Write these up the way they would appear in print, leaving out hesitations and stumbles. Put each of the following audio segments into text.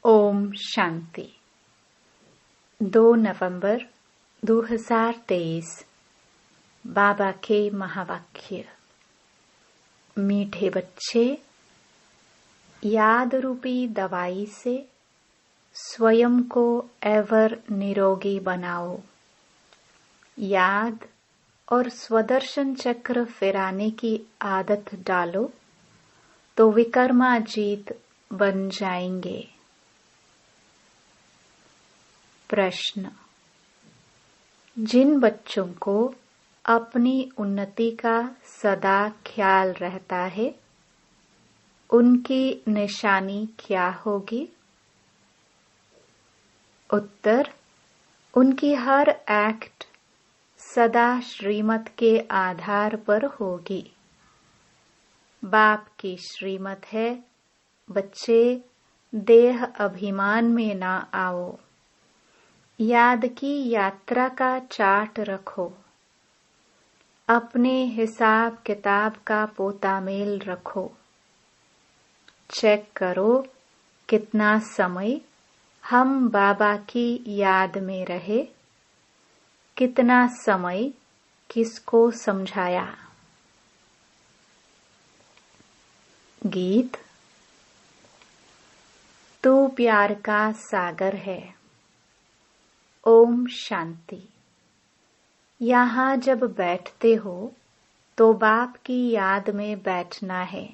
ओम शांति। 2 नवंबर 2023। बाबा के महावाक्य। मीठे बच्चे, याद रूपी दवाई से स्वयं को एवर निरोगी बनाओ। याद और स्वदर्शन चक्र फिराने की आदत डालो तो विकर्माजीत बन जाएंगे। प्रश्न। जिन बच्चों को अपनी उन्नति का सदा ख्याल रहता है, उनकी निशानी क्या होगी? उत्तर। उनकी हर एक्ट सदा श्रीमत के आधार पर होगी। बाप की श्रीमत है, बच्चे देह अभिमान में ना आओ। याद की यात्रा का चार्ट रखो। अपने हिसाब किताब का पोतामेल रखो। चेक करो कितना समय हम बाबा की याद में रहे, कितना समय किसको समझाया। गीत। तू प्यार का सागर है। ओम शांति। यहाँ जब बैठते हो तो बाप की याद में बैठना है।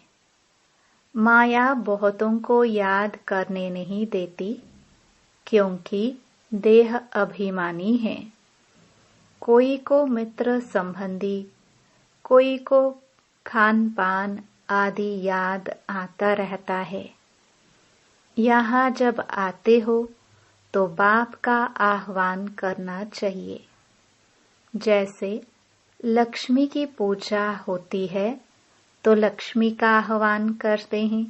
माया बहुतों को याद करने नहीं देती, क्योंकि देह अभिमानी है। कोई को मित्र संबंधी, कोई को खान पान आदि याद आता रहता है। यहाँ जब आते हो तो बाप का आह्वान करना चाहिए। जैसे लक्ष्मी की पूजा होती है तो लक्ष्मी का आह्वान करते हैं।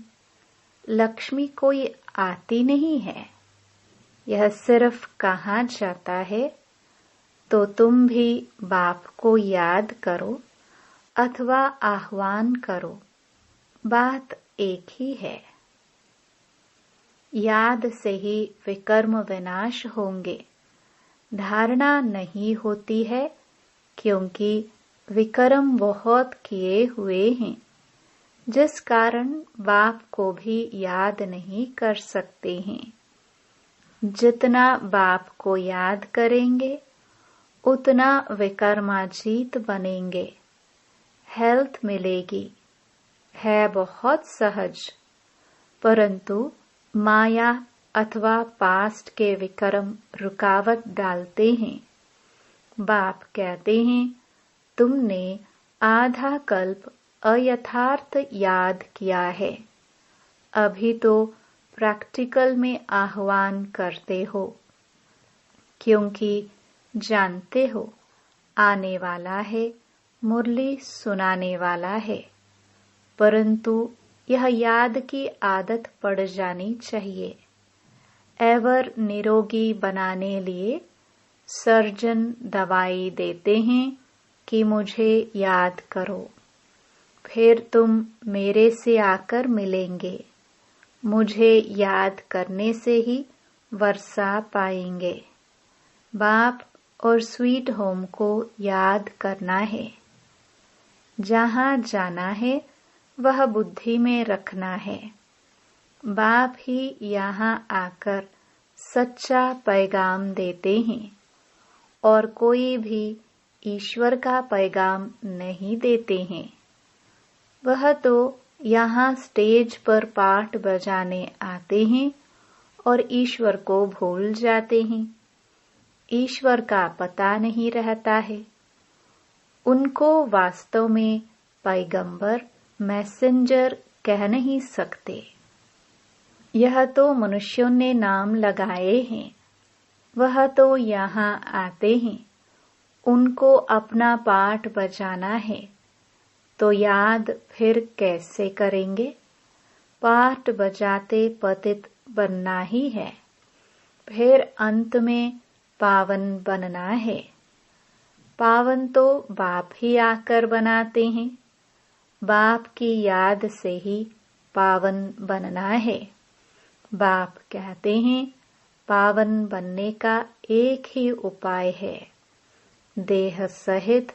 लक्ष्मी कोई आती नहीं है, यह सिर्फ कहा जाता है। तो तुम भी बाप को याद करो अथवा आह्वान करो, बात एक ही है। याद से ही विकर्म विनाश होंगे। धारणा नहीं होती है, क्योंकि विकर्म बहुत किए हुए हैं, जिस कारण बाप को भी याद नहीं कर सकते हैं। जितना बाप को याद करेंगे, उतना विकर्माजीत बनेंगे। हेल्थ मिलेगी, है बहुत सहज, परंतु माया अथवा पास्ट के विकर्म रुकावट डालते हैं। बाप कहते हैं, तुमने आधा कल्प अयथार्थ याद किया है, अभी तो प्रैक्टिकल में आह्वान करते हो, क्योंकि जानते हो आने वाला है, मुरली सुनाने वाला है। परंतु यह याद की आदत पड़ जानी चाहिए। एवर निरोगी बनाने लिए सर्जन दवाई देते हैं कि मुझे याद करो, फिर तुम मेरे से आकर मिलेंगे। मुझे याद करने से ही वर्षा पाएंगे। बाप और स्वीट होम को याद करना है। जहाँ जाना है वह बुद्धि में रखना है। बाप ही यहाँ आकर सच्चा पैगाम देते हैं, और कोई भी ईश्वर का पैगाम नहीं देते हैं। वह तो यहाँ स्टेज पर पाठ बजाने आते हैं और ईश्वर को भूल जाते हैं। ईश्वर का पता नहीं रहता है। उनको वास्तव में पैगंबर, मैसेंजर कह नहीं सकते। यह तो मनुष्यों ने नाम लगाए हैं। वह तो यहाँ आते हैं, उनको अपना पाठ बजाना है, तो याद फिर कैसे करेंगे? पाठ बजाते पतित बनना ही है, फिर अंत में पावन बनना है। पावन तो बाप ही आकर बनाते हैं। बाप की याद से ही पावन बनना है। बाप कहते हैं पावन बनने का एक ही उपाय है, देह सहित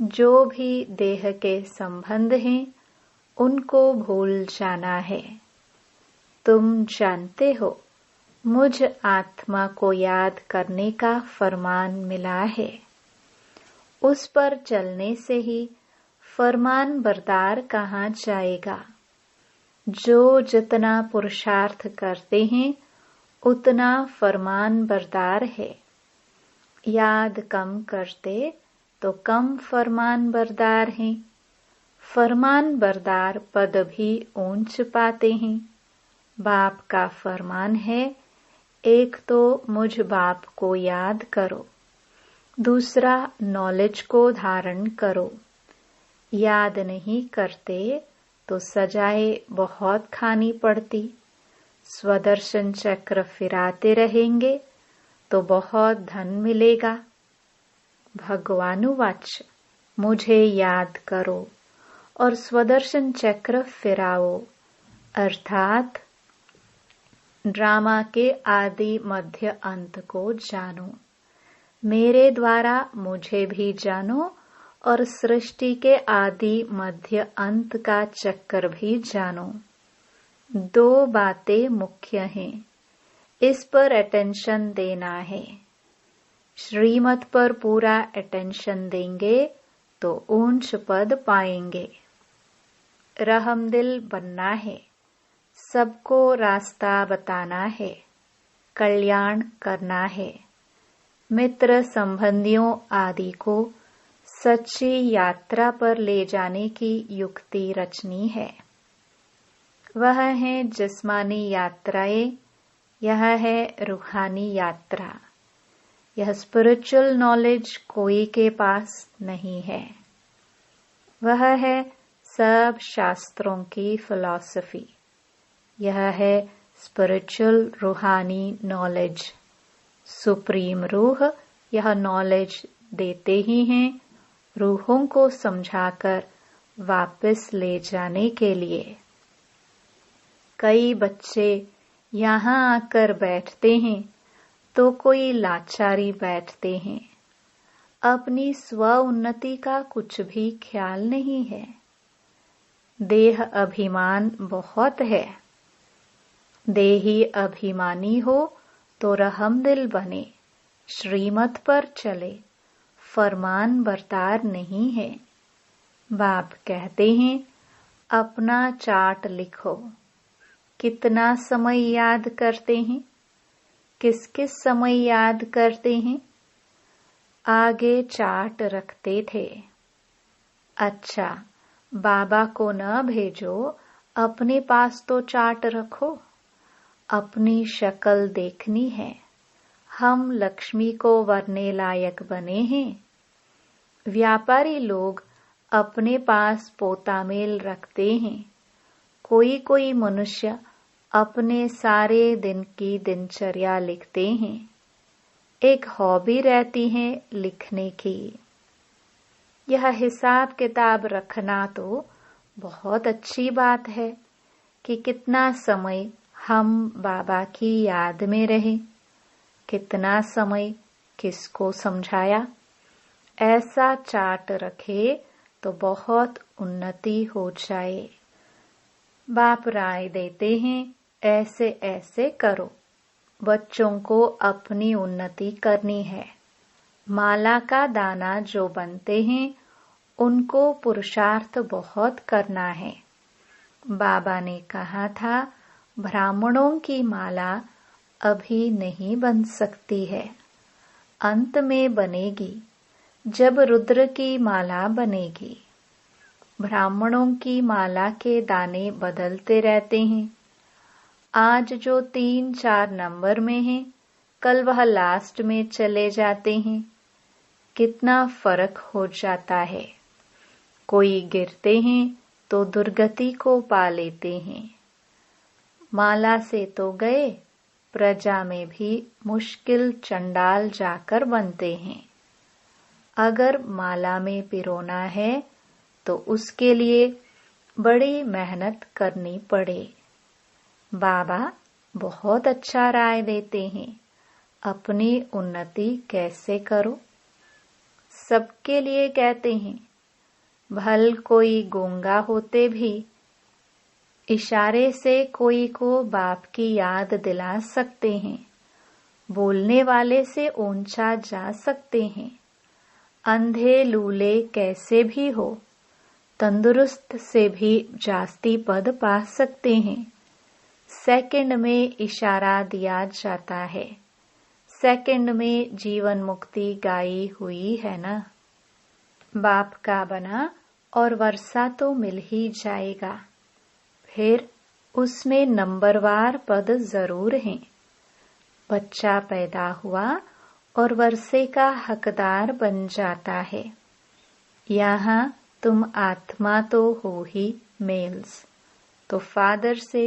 जो भी देह के संबंध हैं उनको भूल जाना है। तुम जानते हो मुझ आत्मा को याद करने का फरमान मिला है। उस पर चलने से ही फरमान बरदार कहाँ जाएगा। जो जितना पुरुषार्थ करते हैं उतना फरमान बरदार है। याद कम करते तो कम फरमान बरदार हैं। फरमान बरदार पद भी ऊंच पाते हैं। बाप का फरमान है, एक तो मुझ बाप को याद करो, दूसरा नॉलेज को धारण करो। याद नहीं करते तो सजाएं बहुत खानी पड़ती। स्वदर्शन चक्र फिराते रहेंगे तो बहुत धन मिलेगा। भगवानुवाच मुझे याद करो और स्वदर्शन चक्र फिराओ, अर्थात ड्रामा के आदि मध्य अंत को जानो। मेरे द्वारा मुझे भी जानो और सृष्टि के आदि मध्य अंत का चक्कर भी जानो। दो बातें मुख्य हैं, इस पर अटेंशन देना है। श्रीमत पर पूरा अटेंशन देंगे तो ऊंच पद पाएंगे। रहमदिल बनना है, सबको रास्ता बताना है, कल्याण करना है। मित्र संबंधियों आदि को सच्ची यात्रा पर ले जाने की युक्ति रचनी है। वह है जिस्मानी यात्राएं, यह है रूहानी यात्रा। यह स्पिरिचुअल नॉलेज कोई के पास नहीं है। वह है सब शास्त्रों की फिलॉसफी। यह है स्पिरिचुअल रूहानी नॉलेज। सुप्रीम रूह यह नॉलेज देते ही हैं रूहों को समझाकर वापस ले जाने के लिए। कई बच्चे यहाँ आकर बैठते हैं तो कोई लाचारी बैठते हैं। अपनी स्व उन्नति का कुछ भी ख्याल नहीं है। देह अभिमान बहुत है। देही अभिमानी हो तो रहमदिल बने, श्रीमत पर चले, फरमान बरदार नहीं है। बाप कहते हैं अपना चार्ट लिखो। कितना समय याद करते हैं, किस किस समय याद करते हैं। आगे चार्ट रखते थे। अच्छा, बाबा को न भेजो, अपने पास तो चार्ट रखो। अपनी शक्ल देखनी है। हम लक्ष्मी को वरने लायक बने हैं। व्यापारी लोग अपने पास पोतामेल रखते हैं। कोई कोई मनुष्य अपने सारे दिन की दिनचर्या लिखते हैं। एक हॉबी रहती है लिखने की। यह हिसाब किताब रखना तो बहुत अच्छी बात है कि कितना समय हम बाबा की याद में रहे, कितना समय किसको समझाया। ऐसा चार्ट रखे तो बहुत उन्नति हो जाए। बाप राय देते हैं ऐसे ऐसे करो। बच्चों को अपनी उन्नति करनी है। माला का दाना जो बनते हैं उनको पुरुषार्थ बहुत करना है। बाबा ने कहा था ब्राह्मणों की माला अभी नहीं बन सकती है, अंत में बनेगी जब रुद्र की माला बनेगी। ब्राह्मणों की माला के दाने बदलते रहते हैं। आज जो 3-4 नंबर में है, कल वह लास्ट में चले जाते हैं। कितना फर्क हो जाता है। कोई गिरते हैं तो दुर्गति को पा लेते हैं। माला से तो गए, प्रजा में भी मुश्किल चंडाल जाकर बनते हैं। अगर माला में पिरोना है तो उसके लिए बड़ी मेहनत करनी पड़े। बाबा बहुत अच्छा राय देते हैं। अपनी उन्नति कैसे करो। सबके लिए कहते हैं। भल कोई गूंगा होते भी इशारे से कोई को बाप की याद दिला सकते हैं। बोलने वाले से ऊंचा जा सकते हैं। अंधे लूले कैसे भी हो, तंदुरुस्त से भी जास्ती पद पा सकते हैं। सेकंड में इशारा दिया जाता है। सेकंड में जीवन मुक्ति गाई हुई है ना। बाप का बना और वर्षा तो मिल ही जाएगा। फिर उसमें नंबरवार पद जरूर हैं। बच्चा पैदा हुआ और वर्षे का हकदार बन जाता है। यहाँ तुम आत्मा तो हो ही मेल्स, तो फादर से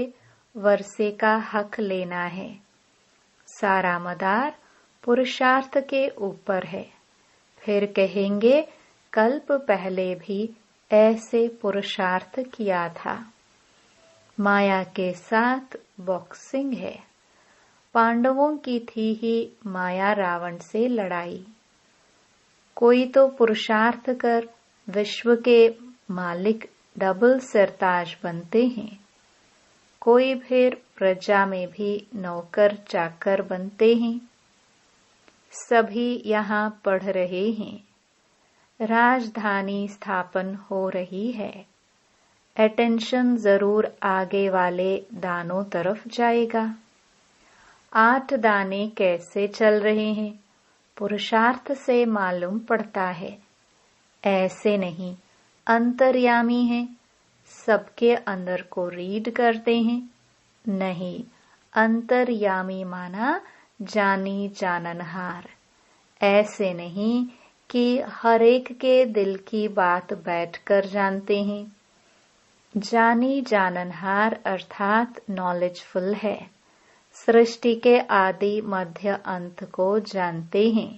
वर्षे का हक लेना है। सारा मदार पुरुषार्थ के ऊपर है। फिर कहेंगे कल्प पहले भी ऐसे पुरुषार्थ किया था। माया के साथ बॉक्सिंग है। पांडवों की थी ही माया रावण से लड़ाई। कोई तो पुरुषार्थ कर विश्व के मालिक डबल सरताज बनते हैं। कोई फिर प्रजा में भी नौकर चाकर बनते हैं। सभी यहाँ पढ़ रहे हैं। राजधानी स्थापन हो रही है। अटेंशन जरूर आगे वाले दानों तरफ जाएगा। 8 दाने कैसे चल रहे हैं, पुरुषार्थ से मालूम पड़ता है। ऐसे नहीं अंतर्यामी हैं, सबके अंदर को रीड करते हैं। नहीं, अंतर्यामी माना जानी जाननहार। ऐसे नहीं कि हर एक के दिल की बात बैठकर जानते हैं। जानी जाननहार अर्थात नॉलेजफुल है। सृष्टि के आदि मध्य अंत को जानते हैं।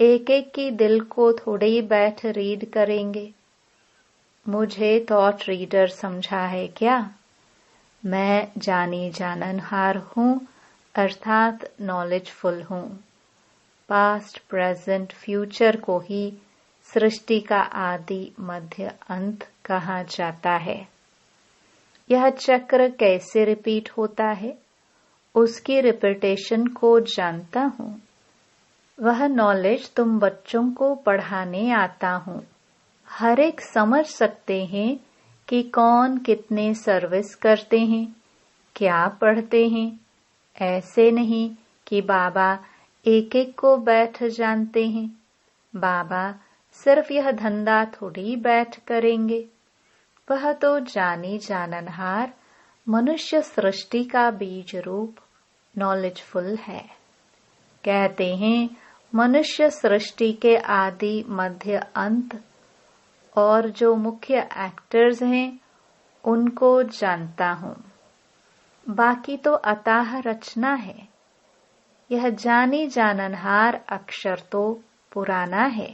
एक एक की दिल को थोड़ी बैठ रीड करेंगे। मुझे थॉट रीडर समझा है क्या? मैं जानी जाननहार हूँ अर्थात नॉलेजफुल हूँ। पास्ट प्रेजेंट फ्यूचर को ही सृष्टि का आदि मध्य अंत कहा जाता है। यह चक्र कैसे रिपीट होता है, उसकी रिपीटेशन को जानता हूँ। वह नॉलेज तुम बच्चों को पढ़ाने आता हूँ। हर एक समझ सकते हैं कि कौन कितने सर्विस करते हैं, क्या पढ़ते हैं। ऐसे नहीं कि बाबा एक एक को बैठ जानते हैं। बाबा सिर्फ यह धंधा थोड़ी बैठ करेंगे। वह तो जानी जाननहार मनुष्य सृष्टि का बीज रूप नॉलेजफुल है। कहते हैं मनुष्य सृष्टि के आदि मध्य अंत और जो मुख्य एक्टर्स हैं उनको जानता हूँ। बाकी तो अताह रचना है। यह जानी जाननहार अक्षर तो पुराना है।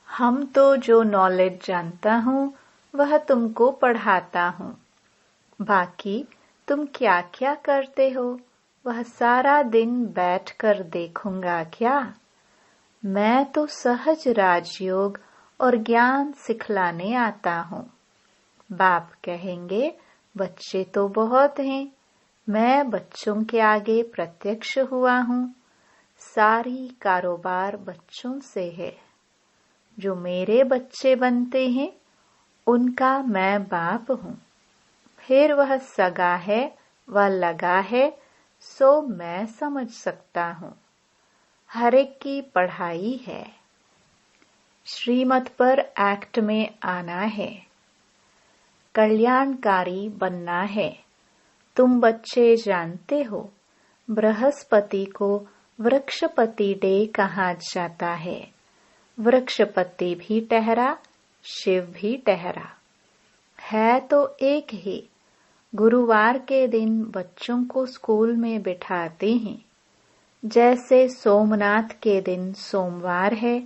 हम तो जो नॉलेज जानता हूँ वह तुमको पढ़ाता हूँ। बाकी तुम क्या क्या करते हो वह सारा दिन बैठकर देखूंगा क्या? मैं तो सहज राजयोग और ज्ञान सिखलाने आता हूँ। बाप कहेंगे बच्चे तो बहुत हैं, मैं बच्चों के आगे प्रत्यक्ष हुआ हूँ। सारी कारोबार बच्चों से है। जो मेरे बच्चे बनते हैं उनका मैं बाप हूँ। फिर वह सगा है वह लगा है, सो मैं समझ सकता हूँ। हर एक की पढ़ाई है। श्रीमत पर एक्ट में आना है। कल्याणकारी बनना है। तुम बच्चे जानते हो बृहस्पति को वृक्षपति डे कहा जाता है। वृक्षपति भी ठहरा, शिव भी ठहरा, है तो एक ही। गुरुवार के दिन बच्चों को स्कूल में बिठाते हैं। जैसे सोमनाथ के दिन सोमवार है,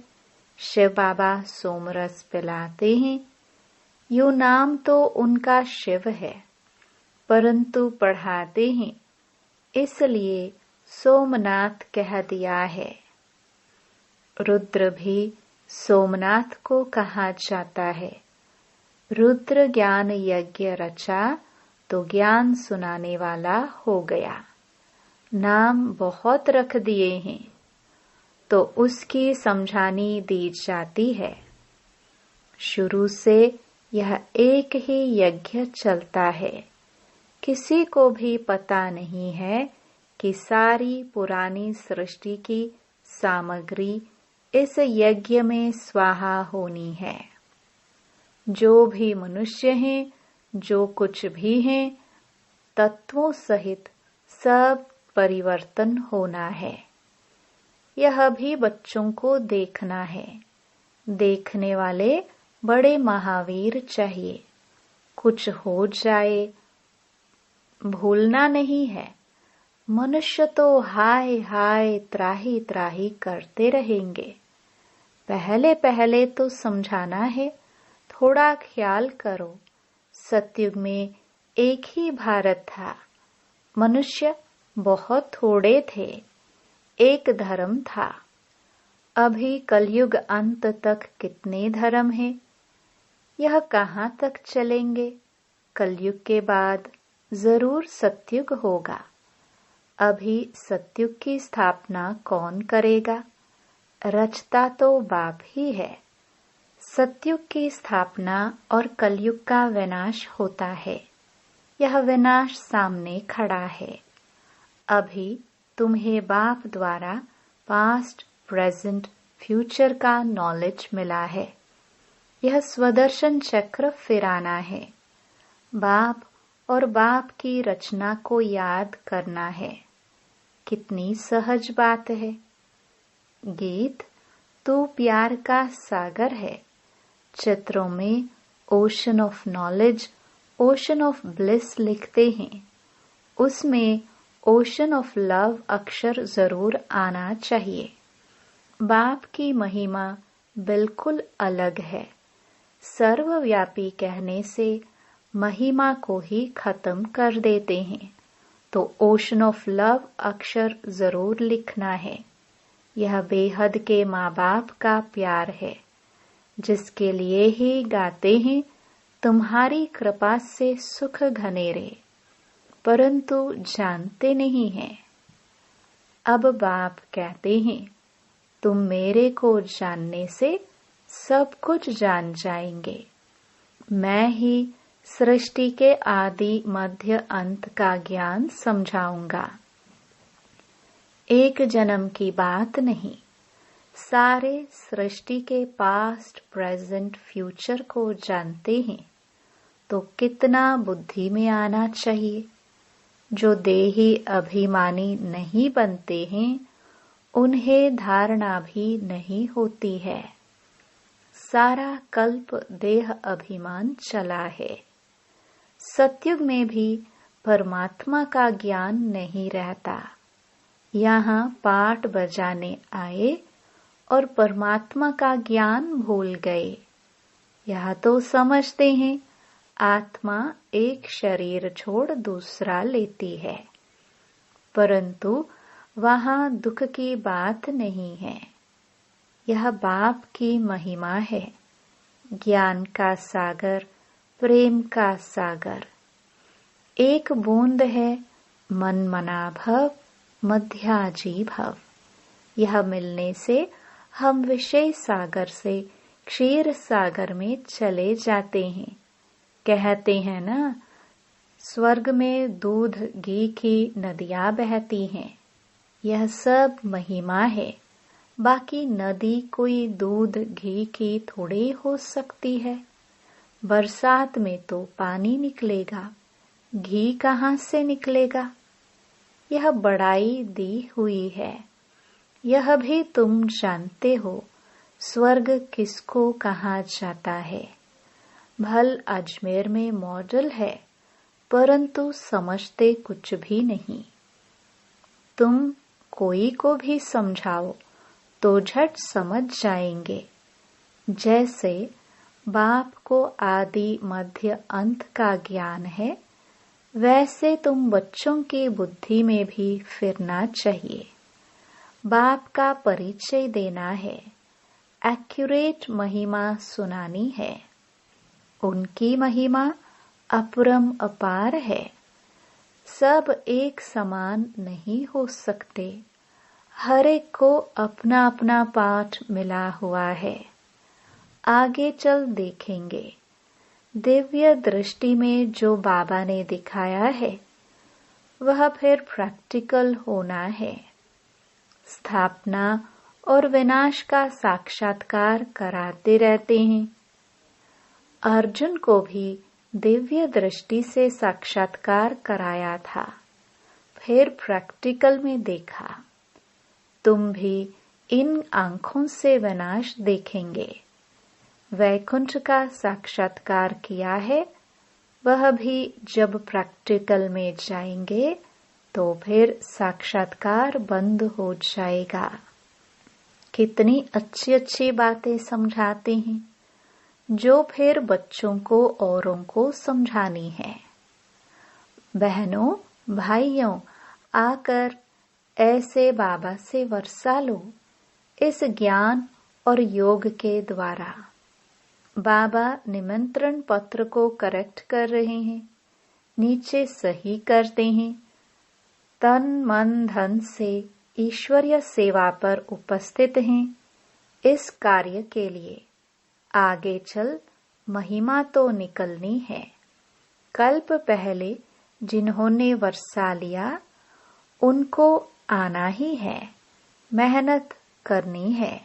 शिव बाबा सोमरस पिलाते हैं। यूं नाम तो उनका शिव है, परंतु पढ़ाते हैं इसलिए सोमनाथ कह दिया है। रुद्र भी सोमनाथ को कहा जाता है। रुद्र ज्ञान यज्ञ रचा तो ज्ञान सुनाने वाला हो गया। नाम बहुत रख दिए हैं तो उसकी समझानी दी जाती है। शुरू से यह एक ही यज्ञ चलता है। किसी को भी पता नहीं है कि सारी पुरानी सृष्टि की सामग्री इस यज्ञ में स्वाहा होनी है। जो भी मनुष्य हैं, जो कुछ भी हैं, तत्वों सहित सब परिवर्तन होना है। यह भी बच्चों को देखना है। देखने वाले बड़े महावीर चाहिए। कुछ हो जाए भूलना नहीं है। मनुष्य तो हाय हाय त्राही त्राही करते रहेंगे। पहले पहले तो समझाना है, थोड़ा ख्याल करो। सतयुग में एक ही भारत था। मनुष्य बहुत थोड़े थे। एक धर्म था। अभी कलयुग अंत तक कितने धर्म हैं? यह कहाँ तक चलेंगे? कलयुग के बाद जरूर सतयुग होगा। अभी सतयुग की स्थापना कौन करेगा? रचता तो बाप ही है। सतयुग की स्थापना और कलयुग का विनाश होता है। यह विनाश सामने खड़ा है। अभी तुम्हें बाप द्वारा पास्ट, प्रेजेंट, फ्यूचर का नॉलेज मिला है। यह स्वदर्शन चक्र फिराना है। बाप और बाप की रचना को याद करना है। कितनी सहज बात है। गीत तू प्यार का सागर है। चित्रों में ocean of knowledge, ocean of bliss लिखते हैं। उसमें ओशन ऑफ लव अक्षर जरूर आना चाहिए। बाप की महिमा बिल्कुल अलग है। सर्वव्यापी कहने से महिमा को ही खत्म कर देते हैं। तो ओशन ऑफ लव अक्षर जरूर लिखना है। यह बेहद के माँ बाप का प्यार है, जिसके लिए ही गाते हैं तुम्हारी कृपा से सुख घनेरे, परंतु जानते नहीं हैं। अब बाप कहते हैं तुम मेरे को जानने से सब कुछ जान जाएंगे। मैं ही सृष्टि के आदि मध्य अंत का ज्ञान समझाऊंगा। एक जन्म की बात नहीं, सारे सृष्टि के पास्ट, प्रेजेंट, फ्यूचर को जानते हैं तो कितना बुद्धि में आना चाहिए। जो देही अभिमानी नहीं बनते हैं उन्हें धारणा भी नहीं होती है। सारा कल्प देह अभिमान चला है। सतयुग में भी परमात्मा का ज्ञान नहीं रहता। यहाँ पाठ बजाने आए और परमात्मा का ज्ञान भूल गए। यह तो समझते हैं आत्मा एक शरीर छोड़ दूसरा लेती है, परंतु वहाँ दुख की बात नहीं है। यह बाप की महिमा है। ज्ञान का सागर, प्रेम का सागर। एक बूंद है मन मना भव, मध्याजी भव। यह मिलने से हम विषय सागर से क्षीर सागर में चले जाते हैं। कहते हैं ना, स्वर्ग में दूध घी की नदियां बहती हैं। यह सब महिमा है। बाकी नदी कोई दूध घी की थोड़ी हो सकती है। बरसात में तो पानी निकलेगा, घी कहाँ से निकलेगा? यह बड़ाई दी हुई है। यह भी तुम जानते हो, स्वर्ग किसको कहा जाता है। भल अजमेर में मॉडल है, परंतु समझते कुछ भी नहीं। तुम कोई को भी समझाओ तो झट समझ जाएंगे। जैसे बाप को आदि मध्य अंत का ज्ञान है, वैसे तुम बच्चों की बुद्धि में भी फिरना चाहिए। बाप का परिचय देना है, एक्यूरेट महिमा सुनानी है। उनकी महिमा अपरम अपार है। सब एक समान नहीं हो सकते। हर एक को अपना अपना पाठ मिला हुआ है। आगे चल देखेंगे। दिव्य दृष्टि में जो बाबा ने दिखाया है वह फिर प्रैक्टिकल होना है। स्थापना और विनाश का साक्षात्कार कराते रहते हैं। अर्जुन को भी दिव्य दृष्टि से साक्षात्कार कराया था, फिर प्रैक्टिकल में देखा। तुम भी इन आंखों से विनाश देखेंगे। वैकुंठ का साक्षात्कार किया है, वह भी जब प्रैक्टिकल में जाएंगे तो फिर साक्षात्कार बंद हो जाएगा। कितनी अच्छी अच्छी बातें समझाते हैं, जो फिर बच्चों को औरों को समझानी है। बहनों भाइयों, आकर ऐसे बाबा से वर्षा लो इस ज्ञान और योग के द्वारा। बाबा निमंत्रण पत्र को करेक्ट कर रहे हैं, नीचे सही करते हैं। तन मन धन से ईश्वरीय सेवा पर उपस्थित हैं। इस कार्य के लिए आगे चल महिमा तो निकलनी है। कल्प पहले जिन्होंने वर्षा लिया उनको आना ही है, मेहनत करनी है।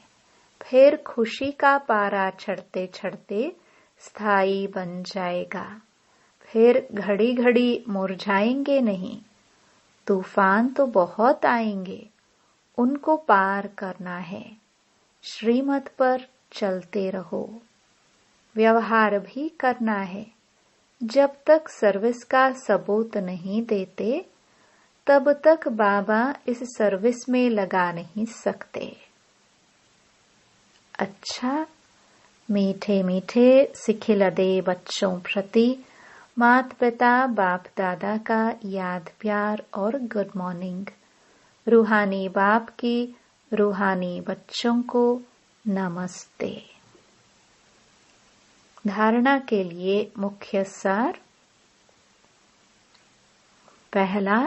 फिर खुशी का पारा चढ़ते चढ़ते स्थायी बन जाएगा। फिर घड़ी घड़ी मुरझाएंगे नहीं। तूफान तो बहुत आएंगे, उनको पार करना है। श्रीमत पर चलते रहो। व्यवहार भी करना है। जब तक सर्विस का सबूत नहीं देते तब तक बाबा इस सर्विस में लगा नहीं सकते। अच्छा, मीठे मीठे सिखिलदे बच्चों प्रति माता पिता बाप दादा का याद प्यार और गुड मॉर्निंग। रूहानी बाप की रूहानी बच्चों को नमस्ते। धारणा के लिए मुख्य सार। पहला,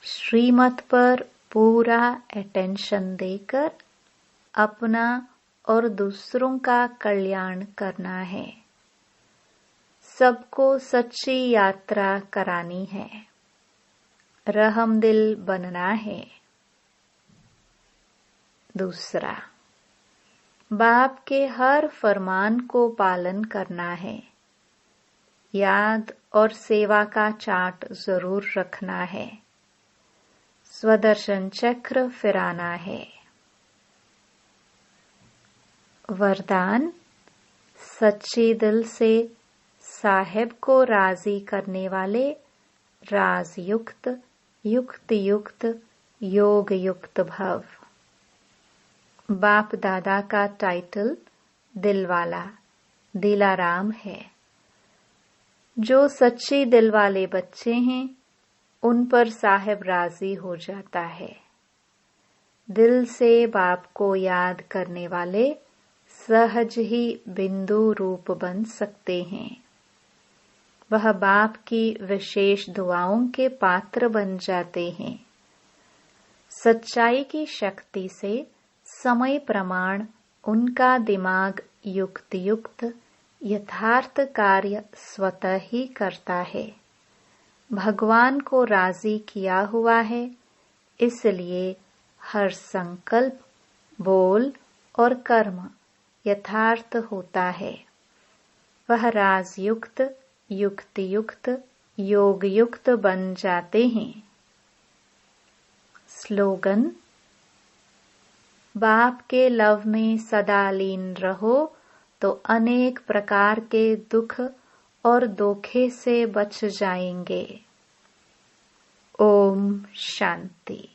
श्रीमत पर पूरा अटेंशन देकर अपना और दूसरों का कल्याण करना है। सबको सच्ची यात्रा करानी है। रहमदिल बनना है। दूसरा, बाप के हर फरमान को पालन करना है। याद और सेवा का चार्ट जरूर रखना है। स्वदर्शन चक्र फिराना है। वरदान, सच्चे दिल से साहेब को राजी करने वाले राजयुक्त युक्त युक्त योग युक्त भव। बाप दादा का टाइटल दिलवाला दिलाराम है। जो सच्चे दिल वाले बच्चे हैं उन पर साहेब राजी हो जाता है। दिल से बाप को याद करने वाले सहज ही बिंदु रूप बन सकते हैं। वह बाप की विशेष दुआओं के पात्र बन जाते हैं। सच्चाई की शक्ति से समय प्रमाण उनका दिमाग युक्त युक्त यथार्थ कार्य स्वतः ही करता है। भगवान को राजी किया हुआ है, इसलिए हर संकल्प, बोल और कर्म यथार्थ होता है। वह राजयुक्त युक्त युक्त योग युक्त बन जाते हैं। स्लोगन, बाप के लव में सदा लीन रहो तो अनेक प्रकार के दुख और धोखे से बच जाएंगे। ओम शांति।